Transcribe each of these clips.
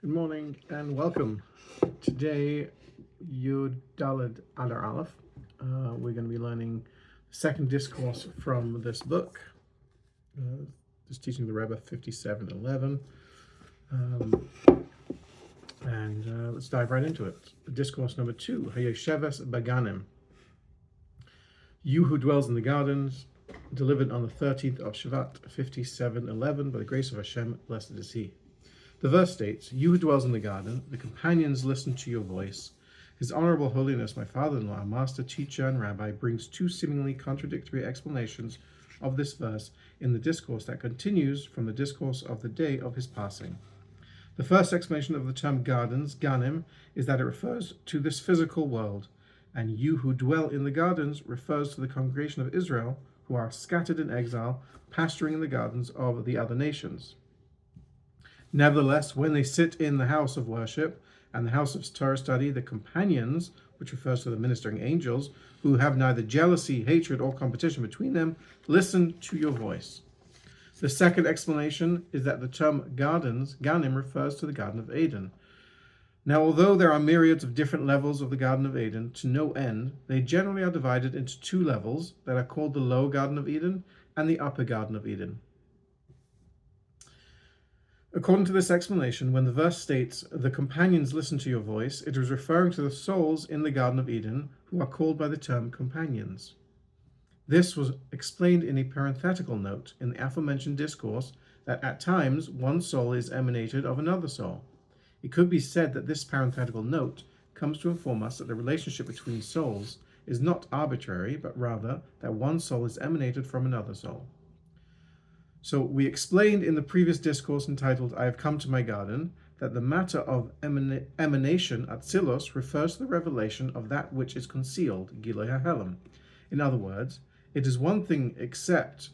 Good morning and welcome. Today, Yud Daled Adar Aleph. We're going to be learning the second discourse from this book. This teaching the Rebbe 57:11. Let's dive right into it. Discourse number 2, Hayoshevet Baganim. You who dwells in the gardens, delivered on the 13th of Shevat 57:11. By the grace of Hashem, blessed is He. The verse states, "You who dwells in the garden, the companions listen to your voice." His Honorable Holiness, my father-in-law, master, teacher, and rabbi, brings two seemingly contradictory explanations of this verse in the discourse that continues from the discourse of the day of his passing. The first explanation of the term gardens, Ganim, is that it refers to this physical world, and "you who dwell in the gardens" refers to the congregation of Israel, who are scattered in exile, pasturing in the gardens of the other nations. Nevertheless, when they sit in the house of worship and the house of Torah study, the companions, which refers to the ministering angels, who have neither jealousy, hatred, or competition between them, listen to your voice. The second explanation is that the term gardens, Ganim, refers to the Garden of Eden. Now, although there are myriads of different levels of the Garden of Eden to no end, they generally are divided into two levels that are called the Lower Garden of Eden and the Upper Garden of Eden. According to this explanation, when the verse states, "the companions listen to your voice," it is referring to the souls in the Garden of Eden who are called by the term companions. This was explained in a parenthetical note in the aforementioned discourse that at times one soul is emanated of another soul. It could be said that this parenthetical note comes to inform us that the relationship between souls is not arbitrary, but rather that one soul is emanated from another soul. So we explained in the previous discourse entitled, "I have come to my garden," that the matter of emanation, Atzilos, refers to the revelation of that which is concealed, Giloi HaHelam. In other words, it is one thing except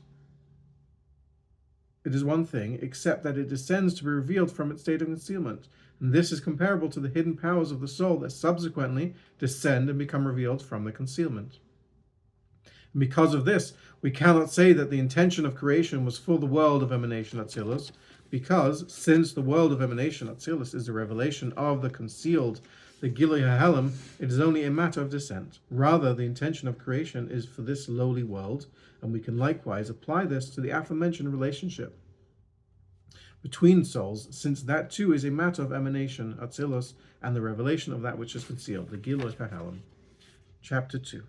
that it descends to be revealed from its state of concealment. And this is comparable to the hidden powers of the soul that subsequently descend and become revealed from the concealment. And because of this, we cannot say that the intention of creation was for the world of emanation Atzilus, because since the world of emanation Atzilus is the revelation of the concealed, the Gilui HaHelam, it is only a matter of descent. Rather, the intention of creation is for this lowly world, and we can likewise apply this to the aforementioned relationship between souls, since that too is a matter of emanation Atzilus and the revelation of that which is concealed, the Gilui HaHelam. Chapter 2.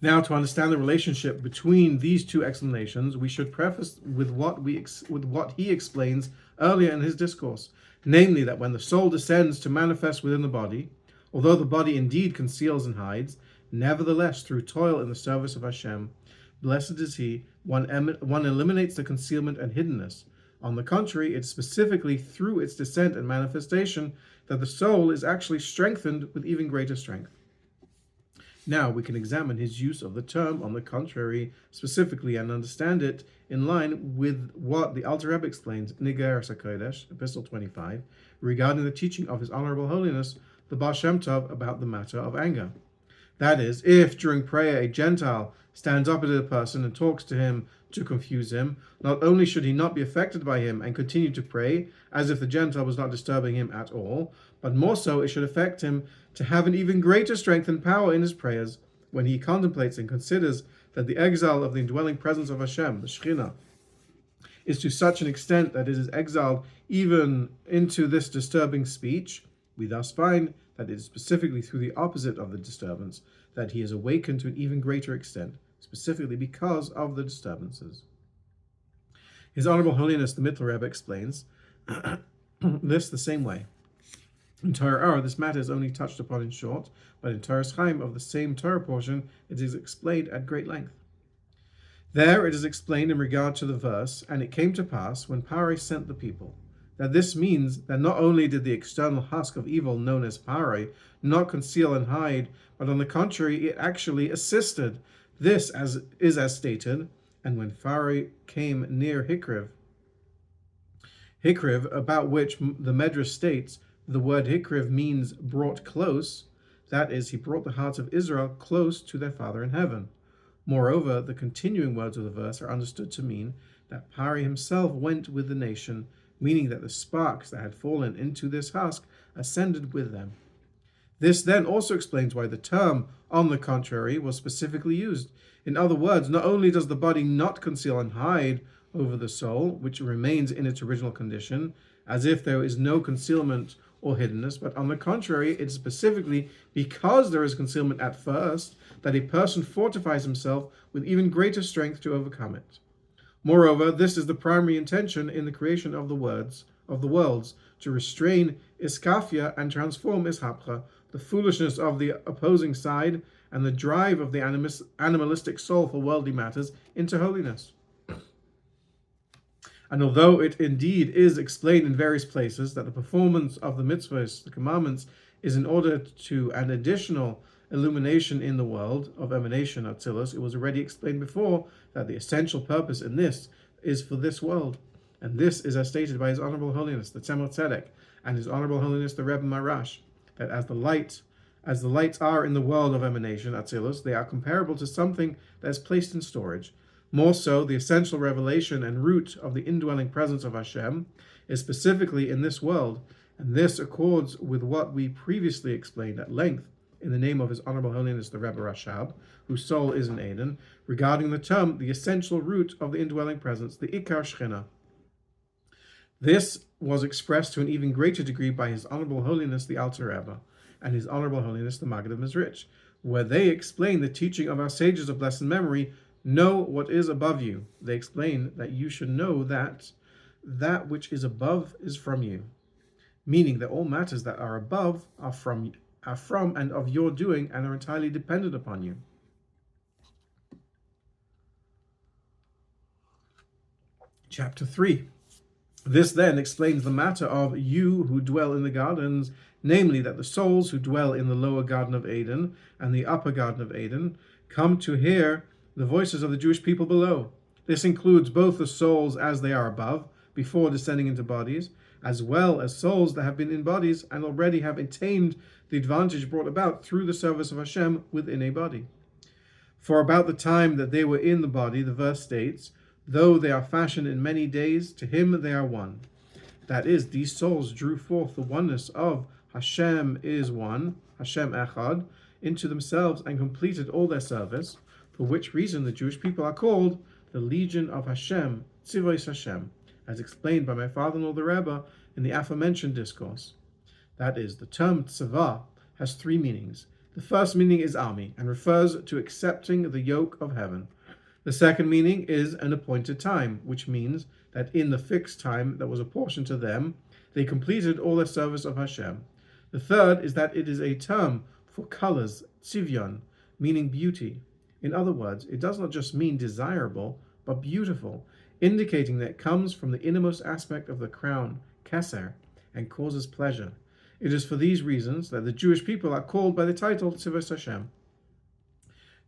Now, to understand the relationship between these two explanations, we should preface with what he explains earlier in his discourse, namely that when the soul descends to manifest within the body, although the body indeed conceals and hides, nevertheless, through toil in the service of Hashem, blessed is He, one eliminates the concealment and hiddenness. On the contrary, it's specifically through its descent and manifestation that the soul is actually strengthened with even greater strength. Now we can examine his use of the term "on the contrary" specifically and understand it in line with what the Alter Rebbe explains in Igeres HaKodesh, Epistle 25, regarding the teaching of His Honorable Holiness, the Baal Shem Tov, about the matter of anger. That is, if during prayer a Gentile stands opposite a person and talks to him to confuse him, not only should he not be affected by him and continue to pray as if the Gentile was not disturbing him at all, but more so it should affect him to have an even greater strength and power in his prayers when he contemplates and considers that the exile of the indwelling presence of Hashem, the Shekhinah, is to such an extent that it is exiled even into this disturbing speech. We thus find that it is specifically through the opposite of the disturbance that he is awakened to an even greater extent, specifically because of the disturbances. His Honorable Holiness the Mittler Rebbe explains this the same way. In Torah this matter is only touched upon in short, but in Torah's Chaim of the same Torah portion, it is explained at great length. There it is explained in regard to the verse, "And it came to pass, when Parai sent the people," that this means that not only did the external husk of evil known as Parai not conceal and hide, but on the contrary, it actually assisted. This is as stated, "And when Parai came near Hikriv," about which the Medrash states, the word Hikriv means brought close, that is, he brought the hearts of Israel close to their Father in heaven. Moreover, the continuing words of the verse are understood to mean that Pari himself went with the nation, meaning that the sparks that had fallen into this husk ascended with them. This then also explains why the term, on the contrary, was specifically used. In other words, not only does the body not conceal and hide over the soul, which remains in its original condition, as if there is no concealment or hiddenness, but on the contrary, it is specifically because there is concealment at first that a person fortifies himself with even greater strength to overcome it. Moreover, this is the primary intention in the creation of the worlds, to restrain iskafia and transform ishapcha, the foolishness of the opposing side and the drive of the animalistic soul for worldly matters into holiness. And although it indeed is explained in various places that the performance of the mitzvahs, the commandments, is in order to an additional illumination in the world of emanation, Atzilus, it was already explained before that the essential purpose in this is for this world. And this is as stated by His Honorable Holiness, the Tzemach Tzedek, and His Honorable Holiness, the Rebbe Marash, that as the lights are in the world of emanation, Atzilus, they are comparable to something that is placed in storage. More so, the essential revelation and root of the indwelling presence of Hashem is specifically in this world, and this accords with what we previously explained at length in the name of His Honorable Holiness the Rebbe Rashab, whose soul is in Eden, regarding the term, the essential root of the indwelling presence, the Ikar Shechina. This was expressed to an even greater degree by His Honorable Holiness the Alter Rebbe and His Honorable Holiness the Maggid of Mezrich, where they explain the teaching of our sages of blessed memory. Know what is above you. They explain that you should know that that which is above is from you, meaning that all matters that are above are from and of your doing and are entirely dependent upon you. Chapter 3. This then explains the matter of you who dwell in the gardens, namely that the souls who dwell in the lower Garden of Eden and the upper Garden of Eden come to hear the voices of the Jewish people below. This includes both the souls as they are above, before descending into bodies, as well as souls that have been in bodies and already have attained the advantage brought about through the service of Hashem within a body. For about the time that they were in the body, the verse states, though they are fashioned in many days, to Him they are one. That is, these souls drew forth the oneness of Hashem is one, Hashem Echad, into themselves and completed all their service, for which reason the Jewish people are called the Legion of Hashem, Tzivos Hashem, as explained by my father-in-law the Rebbe in the aforementioned discourse. That is, the term tzava has three meanings. The first meaning is army and refers to accepting the yoke of heaven. The second meaning is an appointed time, which means that in the fixed time that was apportioned to them, they completed all their service of Hashem. The third is that it is a term for colors, tzivyon, meaning beauty. In other words, it does not just mean desirable, but beautiful, indicating that it comes from the innermost aspect of the crown, keser, and causes pleasure. It is for these reasons that the Jewish people are called by the title Tzivos Hashem.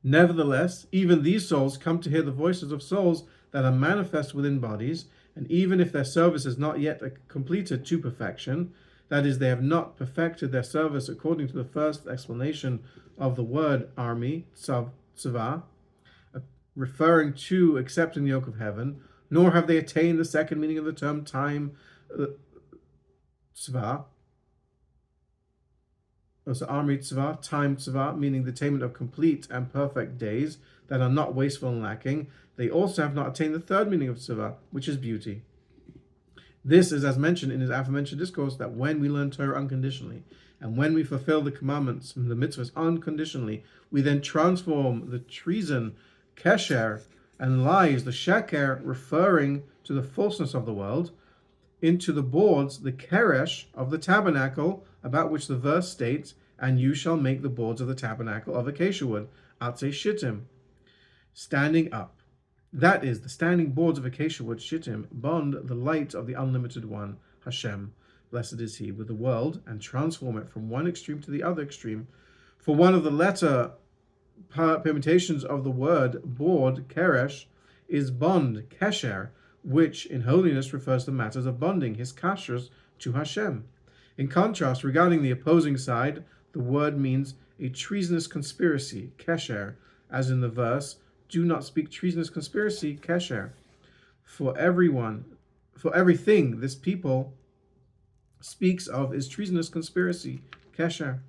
Nevertheless, even these souls come to hear the voices of souls that are manifest within bodies, and even if their service is not yet completed to perfection, that is, they have not perfected their service according to the first explanation of the word army, tzava, referring to accepting the yoke of heaven, nor have they attained the second meaning of the term time, tzava, also army tzava, time tzava, meaning the attainment of complete and perfect days that are not wasteful and lacking. They also have not attained the third meaning of tzava, which is beauty. This is as mentioned in his aforementioned discourse, that when we learn Torah unconditionally, and when we fulfill the commandments and the mitzvahs unconditionally, we then transform the treason, kesher, and lies, the sheker, referring to the falseness of the world, into the boards, the keresh, of the tabernacle, about which the verse states, and you shall make the boards of the tabernacle of acacia wood, atze shittim, standing up. That is, the standing boards of acacia wood, shittim, bond the light of the unlimited one, Hashem, blessed is He, with the world, and transform it from one extreme to the other extreme. For one of the letter permutations of the word board, keresh, is bond, kesher, which in holiness refers to matters of bonding, his kashrus, to Hashem. In contrast, regarding the opposing side, the word means a treasonous conspiracy, kesher, as in the verse, do not speak treasonous conspiracy, kesher. For everything this people speaks of is treasonous conspiracy, kesher.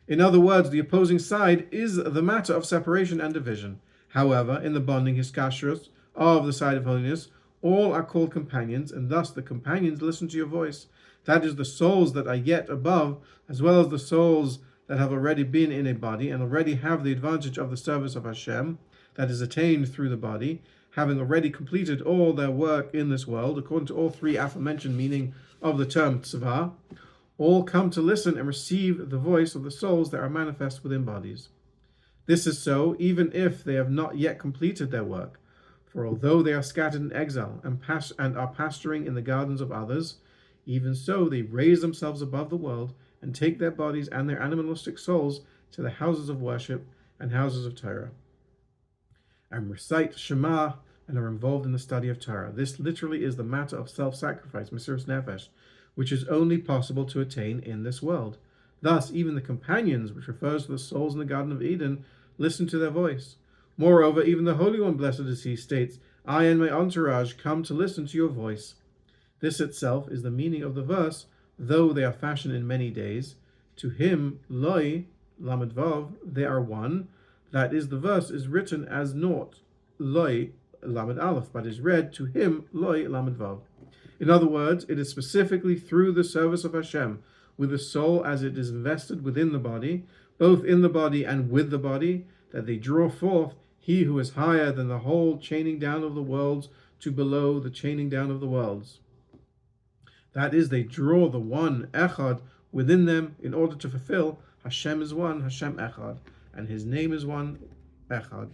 In other words, the opposing side is the matter of separation and division. However, in the bonding hiskashrus of the side of holiness, all are called companions, and thus the companions listen to your voice. That is, the souls that are yet above, as well as the souls that have already been in a body and already have the advantage of the service of Hashem, that is attained through the body, having already completed all their work in this world, according to all three aforementioned meaning of the term tzva, all come to listen and receive the voice of the souls that are manifest within bodies. This is so even if they have not yet completed their work. For although they are scattered in exile and are pasturing in the gardens of others, even so they raise themselves above the world and take their bodies and their animalistic souls to the houses of worship and houses of Torah, and recite Shema and are involved in the study of Torah. This literally is the matter of self-sacrifice, Mesiras Nefesh, which is only possible to attain in this world. Thus, even the companions, which refers to the souls in the Garden of Eden, listen to their voice. Moreover, even the Holy One, blessed is he, states, I and my entourage come to listen to your voice. This itself is the meaning of the verse, though they are fashioned in many days, to him, Loi, Lamed Vav, they are one. That is, the verse is written as naught, Loi, Lamed Aleph, but is read to him, Loi, Lamed Vav. In other words, it is specifically through the service of Hashem, with the soul as it is invested within the body, both in the body and with the body, that they draw forth he who is higher than the whole chaining down of the worlds to below the chaining down of the worlds. That is, they draw the one, Echad, within them in order to fulfill Hashem is one, Hashem Echad, and his name is one, Echad.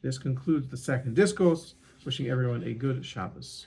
This concludes the second discourse. Wishing everyone a good Shabbos.